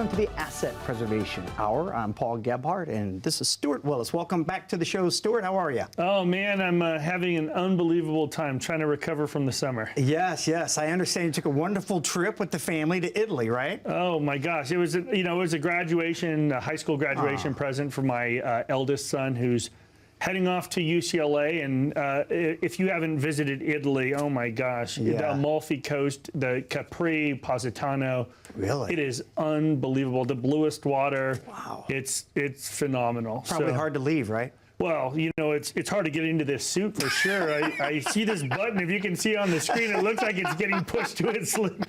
welcome to the Asset Preservation Hour. I'm Paul Gebhard, and this is Stewart Willis. Welcome back to the show, Stewart. How are you? Oh man, I'm having an unbelievable time trying to recover from the summer. Yes, yes. I understand you took a wonderful trip with the family to Italy, right? Oh my gosh, it was a graduation, a high school graduation present for my eldest son, who's heading off to UCLA. And if you haven't visited Italy, oh my gosh, the Amalfi Coast, the Capri, Positano. Really? It is unbelievable. The bluest water. Wow. It's phenomenal. Probably hard to leave, right? Well, you know, it's hard to get into this suit for sure. I see this button. If you can see on the screen, it looks like it's getting pushed to its limit.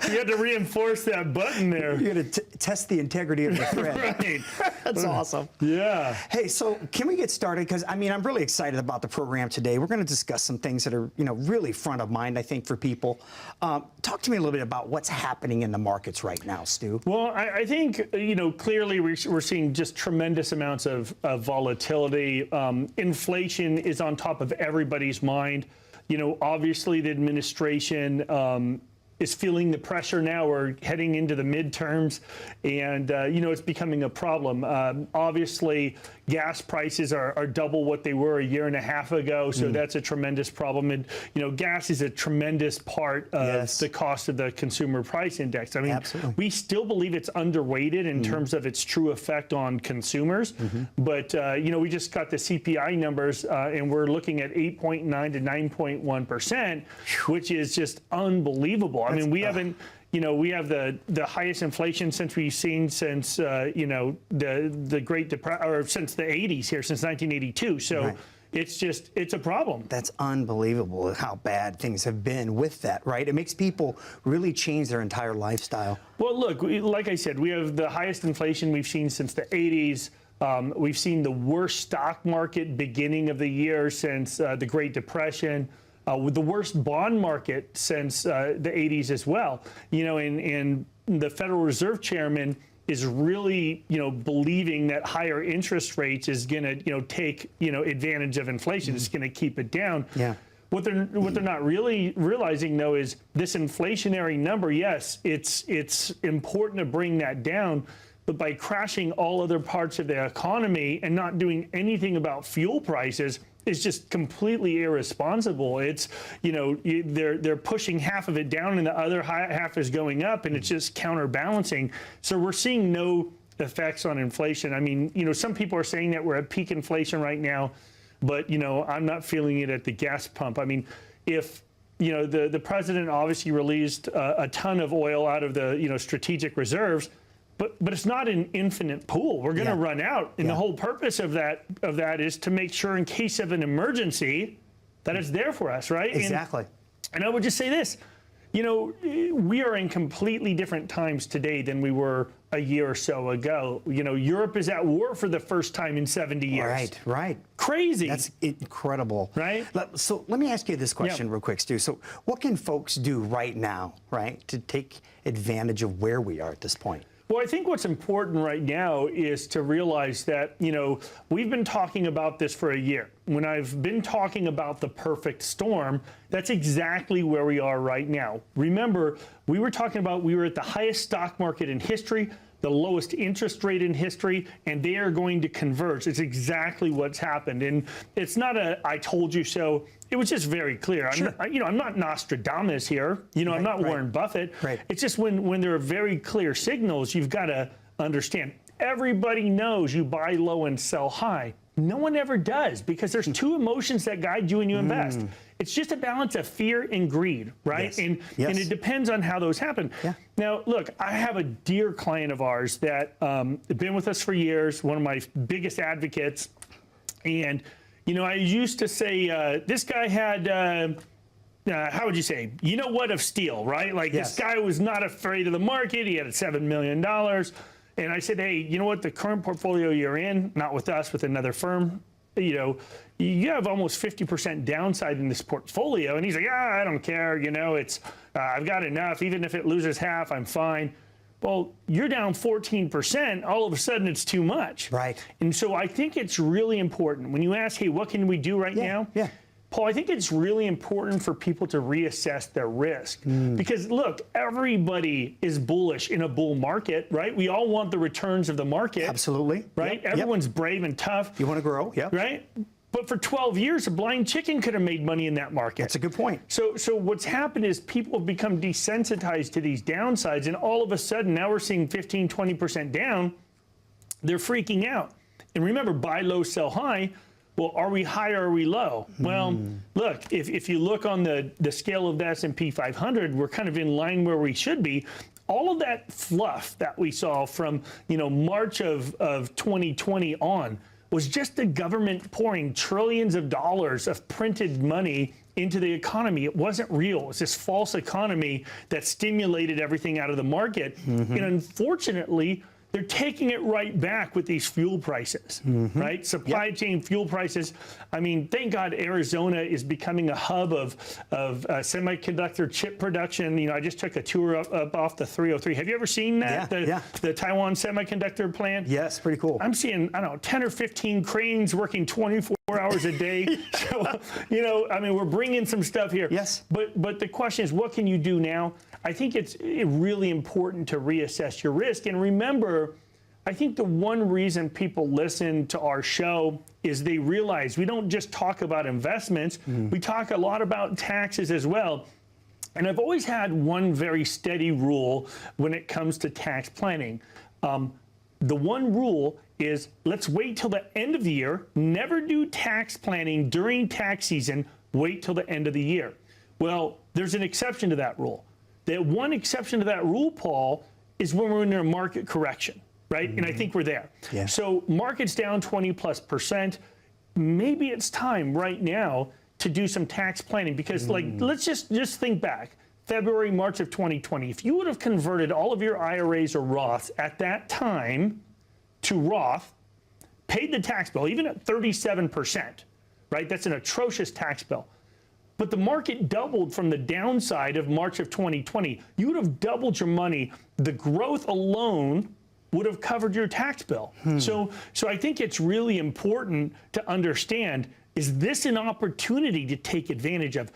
We had to reinforce that button there. You're going to test the integrity of the thread. Right. That's awesome. Yeah. Hey, so can we get started? Because, I mean, I'm really excited about the program today. We're going to discuss some things that are, really front of mind, I think, for people. Talk to me a little bit about what's happening in the markets right now, Stu. Well, I think, clearly we're seeing just tremendous amounts of volatility. Inflation is on top of everybody's mind. Obviously the administration is feeling the pressure now. We're heading into the midterms, and it's becoming a problem. Obviously, gas prices are double what they were a year and a half ago, so that's a tremendous problem. And gas is a tremendous part of the cost of the consumer price index. I mean, we still believe it's underweighted in terms of its true effect on consumers. But we just got the CPI numbers, and we're looking at 8.9 to 9.1%, which is just unbelievable. I mean, we haven't, we have the highest inflation since we've seen since, the Great Depression, or since the 80s here, since 1982. So it's a problem. That's unbelievable how bad things have been with that, right? It makes people really change their entire lifestyle. Well, look, like I said, we have the highest inflation we've seen since the 80s. We've seen the worst stock market beginning of the year since the Great Depression. With the worst bond market since the 80s as well. And the Federal Reserve Chairman is really, believing that higher interest rates is going to, take, advantage of inflation. It's going to keep it down. Yeah. What they're not really realizing, though, is this inflationary number. Yes, it's important to bring that down, but by crashing all other parts of the economy and not doing anything about fuel prices, is just completely irresponsible. It's, they're pushing half of it down and the other half is going up, and it's just counterbalancing. So we're seeing no effects on inflation. I mean, some people are saying that we're at peak inflation right now, but, I'm not feeling it at the gas pump. I mean, if, the president obviously released a ton of oil out of the, strategic reserves, but it's not an infinite pool. We're going to run out, and the whole purpose of that is to make sure, in case of an emergency, that it's there for us, right? Exactly. And I would just say this, we are in completely different times today than we were a year or so ago. Europe is at war for the first time in 70 years. Right. Crazy. That's incredible. Right? So let me ask you this question real quick, Stu. So what can folks do right now, right, to take advantage of where we are at this point? Well, I think what's important right now is to realize that, we've been talking about this for a year. When I've been talking about the perfect storm, that's exactly where we are right now. Remember, we were talking about we were at the highest stock market in history, the lowest interest rate in history, and they are going to converge. It's exactly what's happened. And it's not a I told you so. It was just very clear. I'm not Nostradamus here. I'm not Warren Buffett. It's just when there are very clear signals, you've got to understand. Everybody knows you buy low and sell high. No one ever does, because there's two emotions that guide you when you invest. It's just a balance of fear and greed, right? And it depends on how those happen. Now, look, I have a dear client of ours that been with us for years, one of my biggest advocates. And, I used to say, this guy had, how would you say, of steel, right? Like this guy was not afraid of the market. He had $7 million. And I said, hey, you know what, the current portfolio you're in, not with us, with another firm, you have almost 50% downside in this portfolio. And he's like, I don't care, it's, I've got enough. Even if it loses half, I'm fine. Well, you're down 14%, all of a sudden it's too much. Right. And so I think it's really important when you ask, hey, what can we do right now? Paul, I think it's really important for people to reassess their risk because look, everybody is bullish in a bull market, right? We all want the returns of the market. Absolutely. Right? Yep. Everyone's brave and tough. You want to grow, yeah. Right? But for 12 years, a blind chicken could have made money in that market. That's a good point. So what's happened is people have become desensitized to these downsides, and all of a sudden, now we're seeing 15, 20% down. They're freaking out. And remember, buy low, sell high. Well, are we high or are we low? Well, look, if you look on the scale of the S&P 500, we're kind of in line where we should be. All of that fluff that we saw from March of 2020 on was just the government pouring trillions of dollars of printed money into the economy. It wasn't real. It was this false economy that stimulated everything out of the market. And unfortunately, they're taking it right back with these fuel prices, right? Supply chain fuel prices. I mean, thank God Arizona is becoming a hub of semiconductor chip production. I just took a tour up off the 303. Have you ever seen that? The Taiwan semiconductor plant? Yes, pretty cool. I'm seeing, I don't know, 10 or 15 cranes working 24 hours a day. So, I mean, we're bringing some stuff here. Yes. But the question is, what can you do now? I think it's really important to reassess your risk. And remember, I think the one reason people listen to our show is they realize we don't just talk about investments, we talk a lot about taxes as well. And I've always had one very steady rule when it comes to tax planning. The one rule is let's wait till the end of the year, never do tax planning during tax season, wait till the end of the year. Well, there's an exception to that rule. The one exception to that rule, Paul, is when we're in a market correction, right? And I think we're there. Yeah. So market's down 20+%. Maybe it's time right now to do some tax planning because let's just think back. February, March of 2020, if you would have converted all of your IRAs or Roths at that time to Roth, paid the tax bill, even at 37%, right? That's an atrocious tax bill. But the market doubled from the downside of March of 2020. You would have doubled your money. The growth alone would have covered your tax bill. So I think it's really important to understand, is this an opportunity to take advantage of?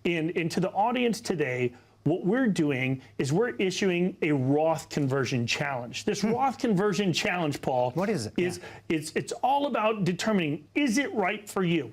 And to the audience today, what we're doing is we're issuing a Roth Conversion Challenge. This Roth Conversion Challenge, Paul. What is it? It's all about determining, is it right for you?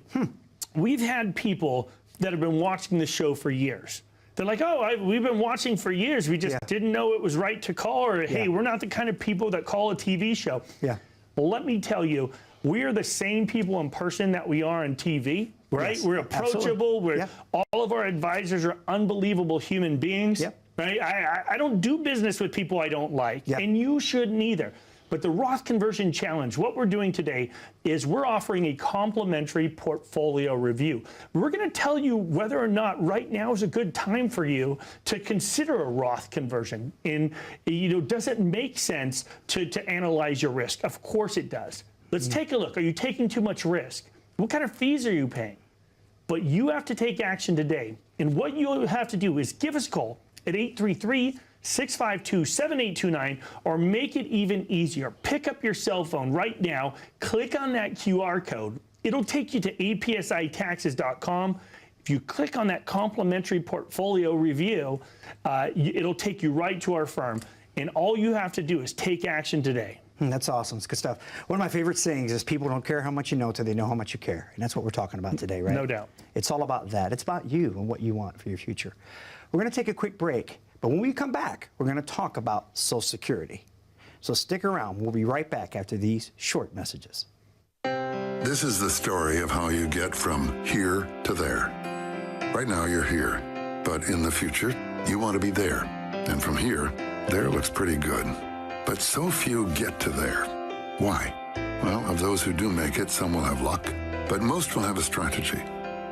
We've had people that have been watching the show for years. They're like, we've been watching for years. We just didn't know it was right to call, or hey, we're not the kind of people that call a TV show. Yeah. Well, let me tell you, we are the same people in person that we are on TV, right? We're approachable. All of our advisors are unbelievable human beings, right? I don't do business with people I don't like, and you shouldn't either. But the Roth Conversion Challenge, what we're doing today is we're offering a complimentary portfolio review. We're going to tell you whether or not right now is a good time for you to consider a Roth conversion. And, does it make sense to analyze your risk? Of course it does. Let's take a look. Are you taking too much risk? What kind of fees are you paying? But you have to take action today. And what you have to do is give us a call at 833-652-7829, or make it even easier. Pick up your cell phone right now, click on that QR code. It'll take you to apsitaxes.com. If you click on that complimentary portfolio review, it'll take you right to our firm. And all you have to do is take action today. That's awesome. It's good stuff. One of my favorite sayings is people don't care how much you know till they know how much you care. And that's what we're talking about today, right? No doubt. It's all about that. It's about you and what you want for your future. We're going to take a quick break. But when we come back, we're going to talk about Social Security. So stick around. We'll be right back after these short messages. This is the story of how you get from here to there. Right now you're here, but in the future, you want to be there. And from here, there looks pretty good. But so few get to there. Why? Well, of those who do make it, some will have luck, but most will have a strategy.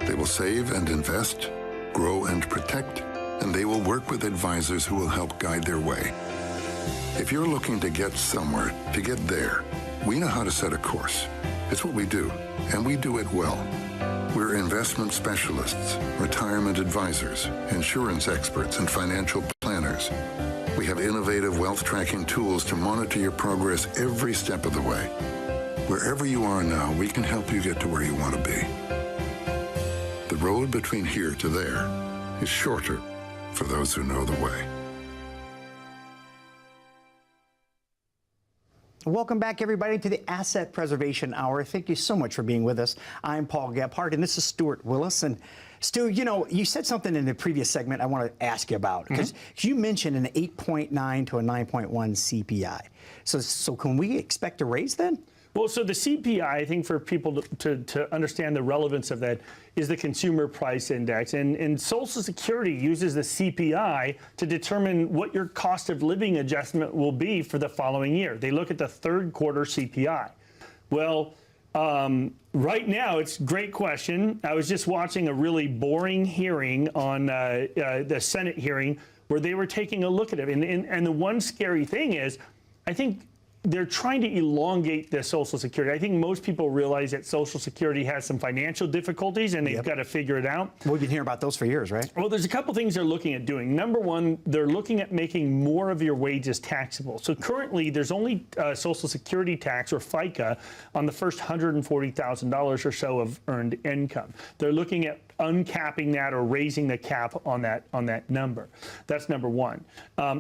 They will save and invest, grow and protect, and they will work with advisors who will help guide their way. If you're looking to get somewhere, to get there, we know how to set a course. It's what we do, and we do it well. We're investment specialists, retirement advisors, insurance experts, and financial planners. We have innovative wealth tracking tools to monitor your progress every step of the way. Wherever you are now, we can help you get to where you want to be. The road between here to there is shorter for those who know the way. Welcome back, everybody, to the Asset Preservation Hour. Thank you so much for being with us. I'm Paul Gebhard, and this is Stewart Willis. And Stu, you know, you said something in the previous segment I want to ask you about, because you mentioned an 8.9 to a 9.1 CPI. So can we expect a raise then? Well, so the CPI, I think for people to understand the relevance of that, is the Consumer Price Index. And Social Security uses the CPI to determine what your cost of living adjustment will be for the following year. They look at the third quarter CPI. Well, right now, it's a great question. I was just watching a really boring hearing on the Senate hearing where they were taking a look at it. And the one scary thing is, I think they're trying to elongate the Social Security. I think most people realize that Social Security has some financial difficulties and they've got to figure it out. Well, you've been hearing about those for years, right? Well, there's a couple things they're looking at doing. Number one, they're looking at making more of your wages taxable. So currently, there's only Social Security tax, or FICA, on the first $140,000 or so of earned income. They're looking at uncapping that or raising the cap on that number. That's number one.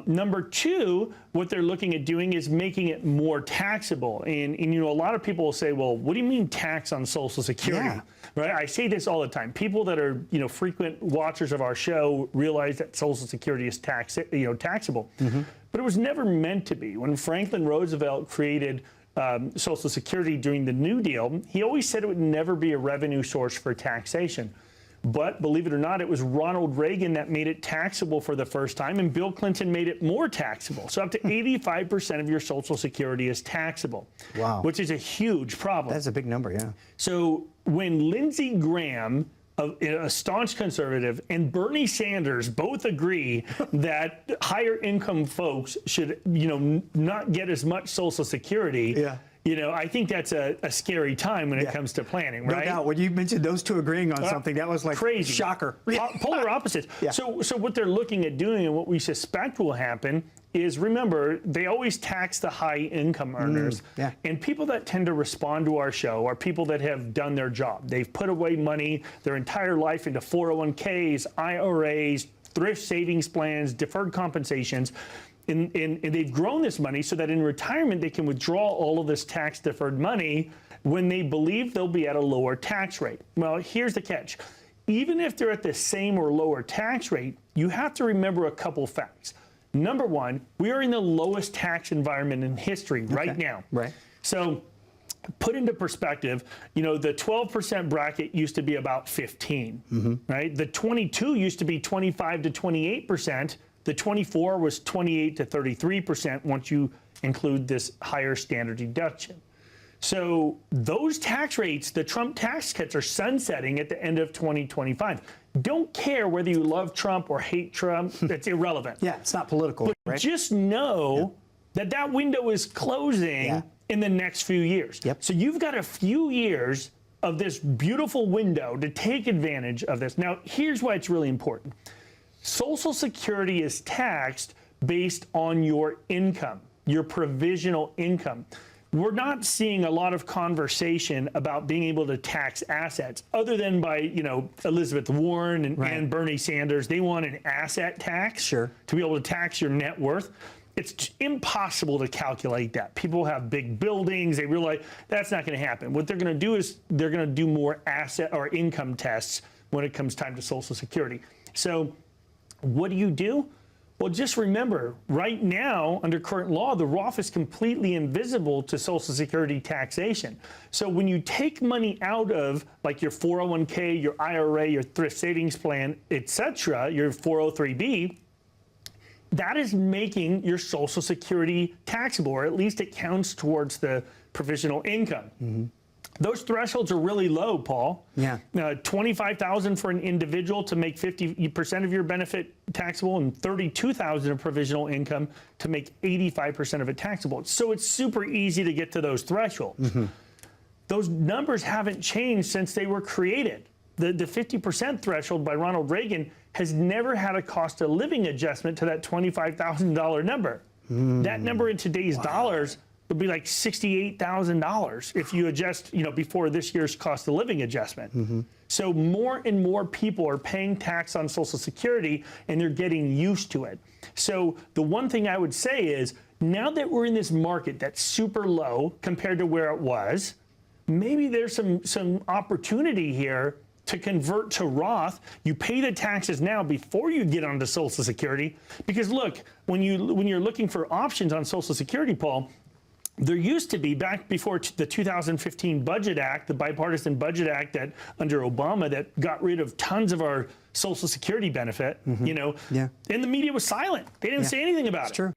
Number two, what they're looking at doing is making it more taxable. And you know, a lot of people will say, well, what do you mean tax on Social Security? Yeah. Right? I say this all the time. People that are, you know, frequent watchers of our show realize that Social Security is taxable. But it was never meant to be. When Franklin Roosevelt created Social Security during the New Deal, he always said it would never be a revenue source for taxation. But believe it or not, it was Ronald Reagan that made it taxable for the first time, and Bill Clinton made it more taxable. So up to 85% of your Social Security is taxable. Wow. Which is a huge problem. That's a big number, yeah. So when Lindsey Graham, a staunch conservative, and Bernie Sanders both agree that higher income folks should, you know, not get as much Social Security. Yeah. You know, I think that's a scary time when it comes to planning, right? No doubt. When you mentioned those two agreeing on something, that was like crazy. Shocker. Polar opposites. Yeah. So what they're looking at doing, and what we suspect will happen, is, remember, they always tax the high income earners. Yeah. And people that tend to respond to our show are people that have done their job. They've put away money their entire life into 401ks, IRAs, thrift savings plans, deferred compensations. And they've grown this money so that in retirement they can withdraw all of this tax deferred money when they believe they'll be at a lower tax rate. Well, here's the catch. Even if they're at the same or lower tax rate, you have to remember a couple facts. Number one, we are in the lowest tax environment in history right now. Right. So put into perspective, you know, the 12% bracket used to be about 15, right? The 22 used to be 25 to 28%. The 24 was 28 to 33% once you include this higher standard deduction. So those tax rates, the Trump tax cuts, are sunsetting at the end of 2025. Don't care whether you love Trump or hate Trump. That's irrelevant. Yeah, it's not political, But right? just know that window is closing in the next few years. So you've got a few years of this beautiful window to take advantage of this. Now, here's why it's really important. Social Security is taxed based on your income, your provisional income. We're not seeing a lot of conversation about being able to tax assets, other than by, you know, Elizabeth Warren and Bernie Sanders. They want an asset tax to be able to tax your net worth. It's impossible to calculate that. People have big buildings. They realize that's not going to happen. What they're going to do is they're going to do more asset or income tests when it comes time to Social Security. So what do? Well, just remember, right now, under current law, the Roth is completely invisible to Social Security taxation. So when you take money out of, like, your 401k, your IRA, your thrift savings plan, etc., your 403b, that is making your Social Security taxable, or at least it counts towards the provisional income. Those thresholds are really low, Paul. Yeah. $25,000 for an individual to make 50% of your benefit taxable, and $32,000 of provisional income to make 85% of it taxable. So it's super easy to get to those thresholds. Those numbers haven't changed since they were created. The 50% threshold by Ronald Reagan has never had a cost of living adjustment to that $25,000 number. That number in today's dollars would be like $68,000 if you adjust, before this year's cost of living adjustment. So more and more people are paying tax on Social Security, and they're getting used to it. So the one thing I would say is, now that we're in this market that's super low compared to where it was, maybe there's some opportunity here to convert to Roth. You pay the taxes now before you get onto Social Security, because look, when you're looking for options on Social Security, Paul, there used to be, back before the 2015 Budget Act, the Bipartisan Budget Act that under Obama that got rid of tons of our Social Security benefit, and the media was silent. They didn't say anything about it. True.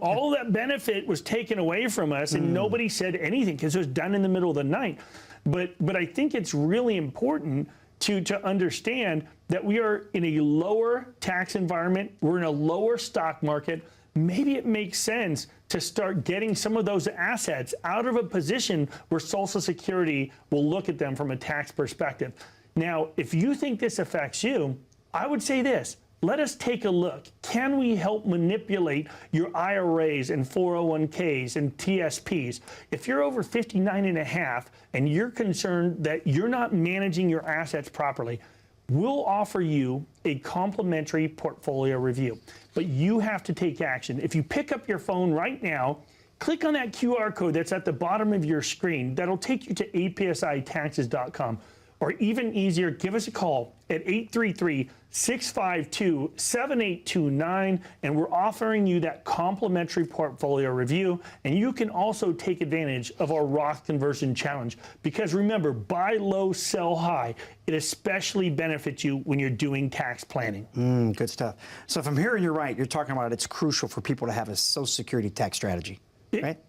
All that benefit was taken away from us, and nobody said anything because it was done in the middle of the night. But I think it's really important to understand that we are in a lower tax environment. We're in a lower stock market. Maybe it makes sense to start getting some of those assets out of a position where Social Security will look at them from a tax perspective. Now, if you think this affects you, I would say this. Let us take a look. Can we help manipulate your IRAs and 401ks and TSPs? If you're over 59 and a half and you're concerned that you're not managing your assets properly, we'll offer you a complimentary portfolio review. But you have to take action. If you pick up your phone right now, click on that QR code that's at the bottom of your screen. That'll take you to apsitaxes.com. Or even easier, give us a call at 833-652-7829, and we're offering you that complimentary portfolio review. And you can also take advantage of our Roth Conversion Challenge, because remember, buy low, sell high. It especially benefits you when you're doing tax planning. Good stuff. So if I'm hearing you right, you're talking about it's crucial for people to have a Social Security tax strategy. Right?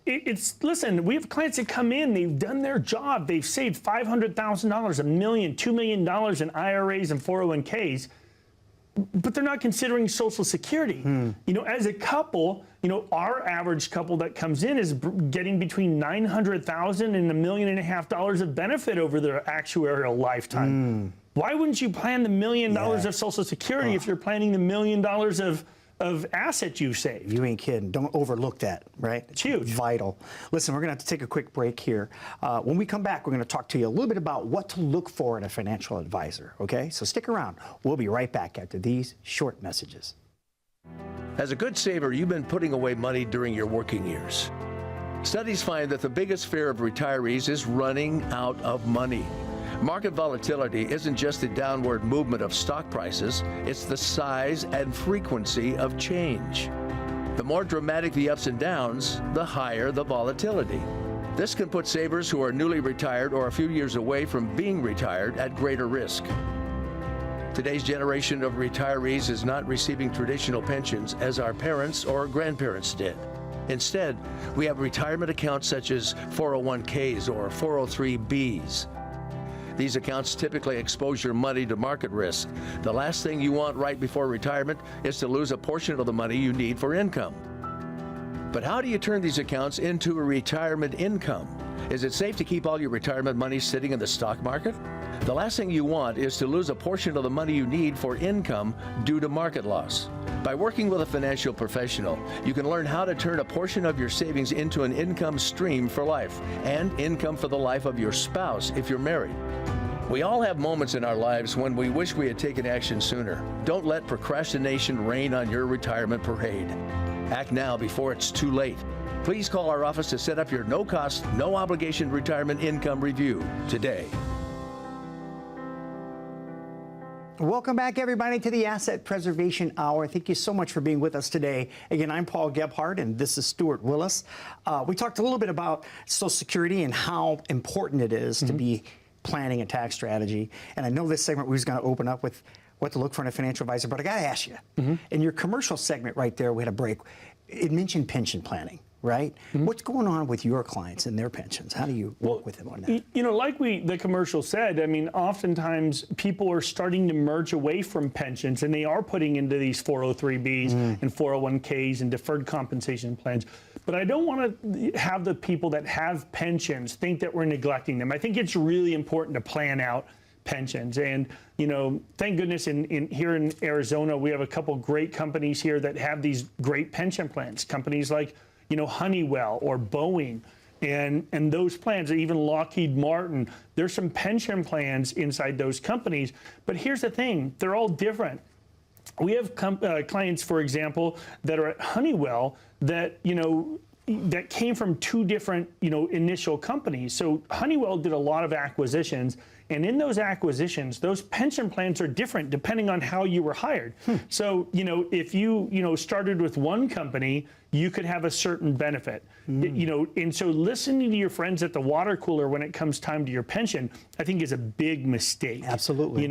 Listen, we have clients that come in, they've done their job, they've saved $500,000, $1 million, $2 million in IRAs and 401ks, but they're not considering Social Security. As a couple, our average couple that comes in is getting between $900,000 and $1.5 million of benefit over their actuarial lifetime. Why wouldn't you plan the $1 million of Social Security if you're planning the $1 million of assets you saved? You ain't kidding. Don't overlook that, right? It's huge. Vital. Listen, we're going to have to take a quick break here. When we come back, we're going to talk to you a little bit about what to look for in a financial advisor, okay? So stick around. We'll be right back after these short messages. As a good saver, you've been putting away money during your working years. Studies find that the biggest fear of retirees is running out of money. Market volatility isn't just the downward movement of stock prices, it's the size and frequency of change. The more dramatic the ups and downs, the higher the volatility. This can put savers who are newly retired or a few years away from being retired at greater risk. Today's generation of retirees is not receiving traditional pensions as our parents or grandparents did. Instead, we have retirement accounts such as 401ks or 403bs. These accounts typically expose your money to market risk. The last thing you want right before retirement is to lose a portion of the money you need for income. But how do you turn these accounts into a retirement income? Is it safe to keep all your retirement money sitting in the stock market? The last thing you want is to lose a portion of the money you need for income due to market loss. By working with a financial professional, you can learn how to turn a portion of your savings into an income stream for life and income for the life of your spouse if you're married. We all have moments in our lives when we wish we had taken action sooner. Don't let procrastination reign on your retirement parade. Act now before it's too late. Please call our office to set up your no-cost, no-obligation retirement income review today. Welcome back, everybody, to the Asset Preservation Hour. Thank you so much for being with us today. Again, I'm Paul Gebhard, and this is Stewart Willis. We talked a little bit about Social Security and how important it is to be planning a tax strategy. And I know this segment we was going to open up with what to look for in a financial advisor, but I got to ask you, in your commercial segment right there, we had a break. It mentioned pension planning, right? What's going on with your clients and their pensions? How do you work with them on that? Like the commercial said, I mean, oftentimes people are starting to merge away from pensions, and they are putting into these 403bs and 401ks and deferred compensation plans. But I don't want to have the people that have pensions think that we're neglecting them. I think it's really important to plan out pensions. And, thank goodness here in Arizona, we have a couple great companies here that have these great pension plans. Companies like Honeywell or Boeing. And those plans, even Lockheed Martin, there's some pension plans inside those companies. But here's the thing, they're all different. We have clients, for example, that are at Honeywell that, that came from two different, initial companies. So Honeywell did a lot of acquisitions. And in those acquisitions, those pension plans are different depending on how you were hired. So, if you, started with one company, you could have a certain benefit. And so listening to your friends at the water cooler when it comes time to your pension, I think is a big mistake. Absolutely.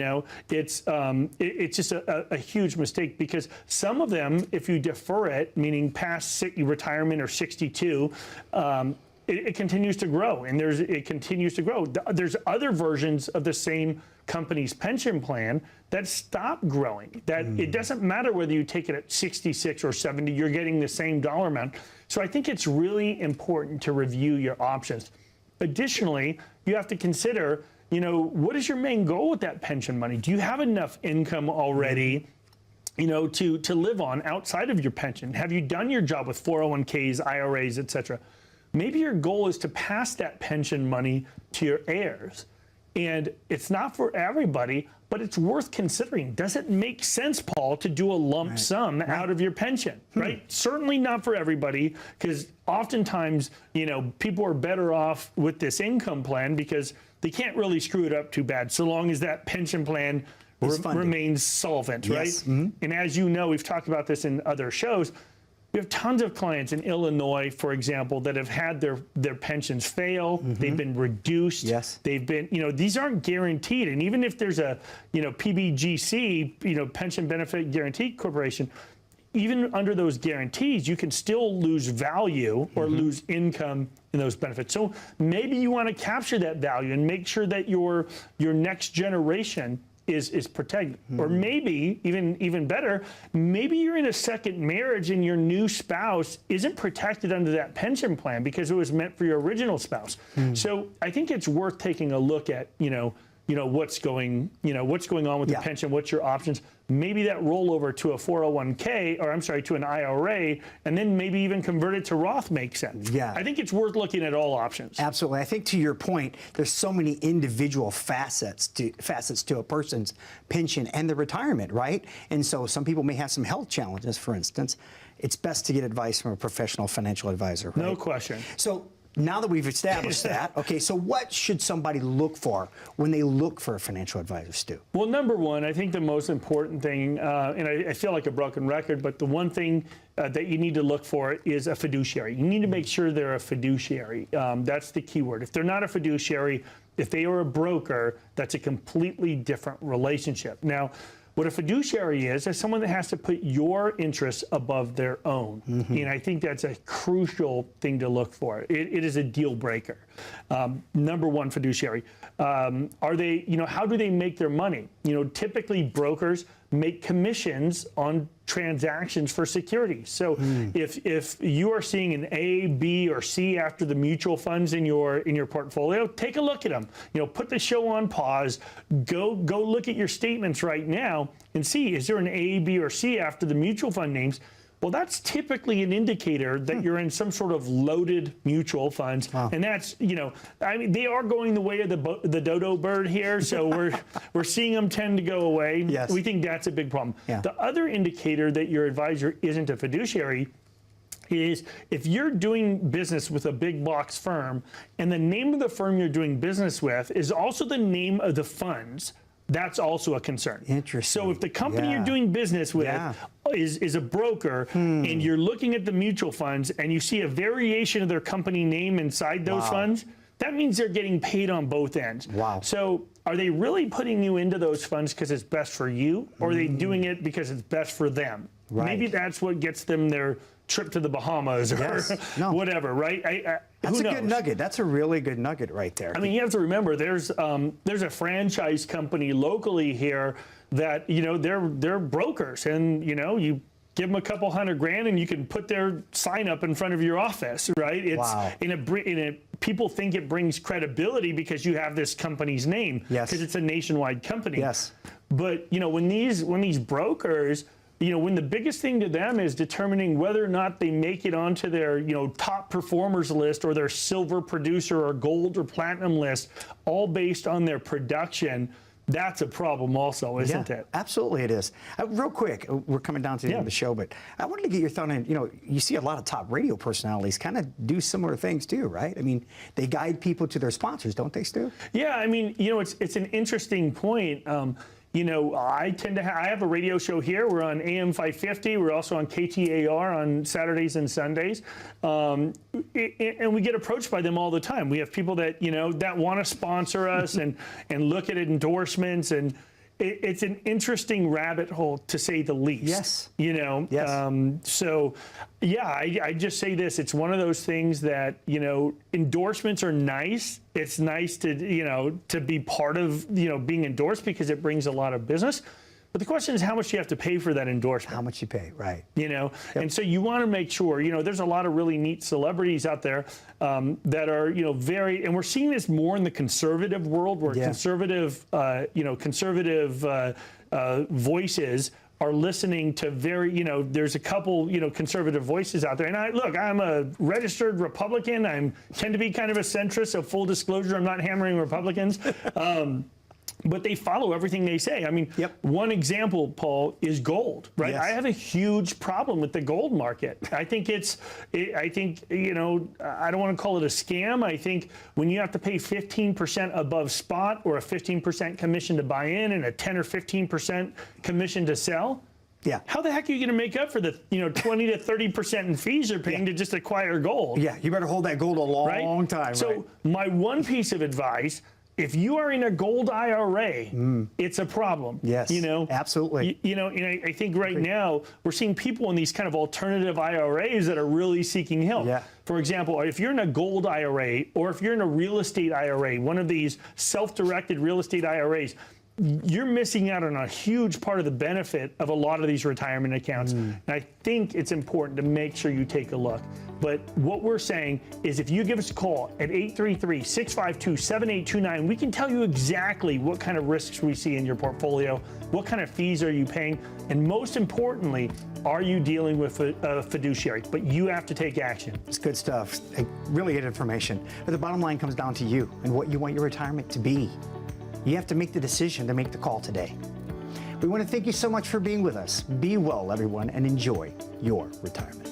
It's just a huge mistake, because some of them, if you defer it, meaning past retirement or 62, it continues to grow, and it continues to grow. There's other versions of the same company's pension plan that stop growing. That it doesn't matter whether you take it at 66 or 70, you're getting the same dollar amount. So I think it's really important to review your options. Additionally, you have to consider, what is your main goal with that pension money? Do you have enough income already, to live on outside of your pension? Have you done your job with 401ks, IRAs, et cetera? Maybe your goal is to pass that pension money to your heirs. And it's not for everybody, but it's worth considering. Does it make sense, Paul, to do a lump sum out of your pension, right? Certainly not for everybody, because oftentimes, people are better off with this income plan because they can't really screw it up too bad, so long as that pension plan remains solvent, right? And as you know, we've talked about this in other shows. We have tons of clients in Illinois, for example, that have had their pensions fail. They've been reduced. Yes. They've been, these aren't guaranteed. And even if there's a, PBGC, Pension Benefit Guaranty Corporation, even under those guarantees, you can still lose value or lose income in those benefits. So maybe you want to capture that value and make sure that your next generation is protected. Or maybe, even better, maybe you're in a second marriage and your new spouse isn't protected under that pension plan because it was meant for your original spouse. So I think it's worth taking a look at, what's going on with the pension, what's your options. Maybe that rollover to a 401k, or I'm sorry, to an IRA, and then maybe even convert it to Roth makes sense. Yeah. I think it's worth looking at all options. Absolutely. I think to your point, there's so many individual facets to a person's pension and the retirement, right? And so some people may have some health challenges, for instance. It's best to get advice from a professional financial advisor, right? No question. So now that we've established that, okay, so what should somebody look for when they look for a financial advisor, Stu? Well, number one, I think the most important thing, and I feel like a broken record, but the one thing that you need to look for is a fiduciary. You need to make sure they're a fiduciary. That's the key word. If they're not a fiduciary, if they are a broker, that's a completely different relationship. Now, what a fiduciary is someone that has to put your interests above their own. And I think that's a crucial thing to look for. It is a deal breaker. Number one, fiduciary. Are they, how do they make their money? Typically brokers make commissions on transactions for securities. So if you are seeing an A, B, or C after the mutual funds in your portfolio, take a look at them. Put the show on pause. Go look at your statements right now and see, is there an A, B, or C after the mutual fund names? Well, that's typically an indicator that you're in some sort of loaded mutual funds. And that's, they are going the way of the dodo bird here. So we're seeing them tend to go away. Yes. We think that's a big problem. Yeah. The other indicator that your advisor isn't a fiduciary is if you're doing business with a big box firm and the name of the firm you're doing business with is also the name of the funds, that's also a concern. Interesting. So if the company you're doing business with is a broker and you're looking at the mutual funds and you see a variation of their company name inside those funds, that means they're getting paid on both ends. Wow. So are they really putting you into those funds because it's best for you, or are they doing it because it's best for them? Right. Maybe that's what gets them their trip to the Bahamas or whatever, right? That's who a knows? good nugget. That's a really good nugget right there. I mean, you have to remember there's a franchise company locally here that, they're brokers, and, you give them a couple $100,000 and you can put their sign up in front of your office, right? It's people think it brings credibility because you have this company's name, because it's a nationwide company. Yes. But when these brokers when the biggest thing to them is determining whether or not they make it onto their, top performers list or their silver producer or gold or platinum list, all based on their production, that's a problem also, isn't it? Absolutely it is. Real quick, we're coming down to the end of the show, but I wanted to get your thought on, you see a lot of top radio personalities kind of do similar things too, right? I mean, they guide people to their sponsors, don't they, Stu? Yeah, I mean, it's an interesting point. I have a radio show here. We're on AM 550. We're also on KTAR on Saturdays and Sundays. And we get approached by them all the time. We have people that, that want to sponsor us and look at endorsements, and it's an interesting rabbit hole, to say the least. Yes. Yes. So, yeah, I just say this. It's one of those things that, endorsements are nice. It's nice to, to be part of, being endorsed, because it brings a lot of business. But the question is, how much do you have to pay for that endorsement? How much you pay, right. And so you want to make sure, there's a lot of really neat celebrities out there that are, and we're seeing this more in the conservative world, where conservative voices are listening to there's a couple, conservative voices out there. And I'm a registered Republican. I tend to be kind of a centrist, so full disclosure, I'm not hammering Republicans. But they follow everything they say. I mean, one example, Paul, is gold, right? Yes. I have a huge problem with the gold market. I think I don't want to call it a scam. I think when you have to pay 15% above spot, or a 15% commission to buy in and a 10 or 15% commission to sell, how the heck are you going to make up for the 20 to 30% in fees you're paying to just acquire gold? Yeah, you better hold that gold a long time. So my one piece of advice: if you are in a gold IRA, it's a problem. Yes, absolutely. I think right now we're seeing people in these kind of alternative IRAs that are really seeking help. Yeah. For example, if you're in a gold IRA, or if you're in a real estate IRA, one of these self-directed real estate IRAs, you're missing out on a huge part of the benefit of a lot of these retirement accounts. And I think it's important to make sure you take a look. But what we're saying is, if you give us a call at 833-652-7829, we can tell you exactly what kind of risks we see in your portfolio, what kind of fees are you paying, and most importantly, are you dealing with a fiduciary? But you have to take action. It's good stuff. Really good information. But the bottom line comes down to you and what you want your retirement to be. You have to make the decision to make the call today. We want to thank you so much for being with us. Be well, everyone, and enjoy your retirement.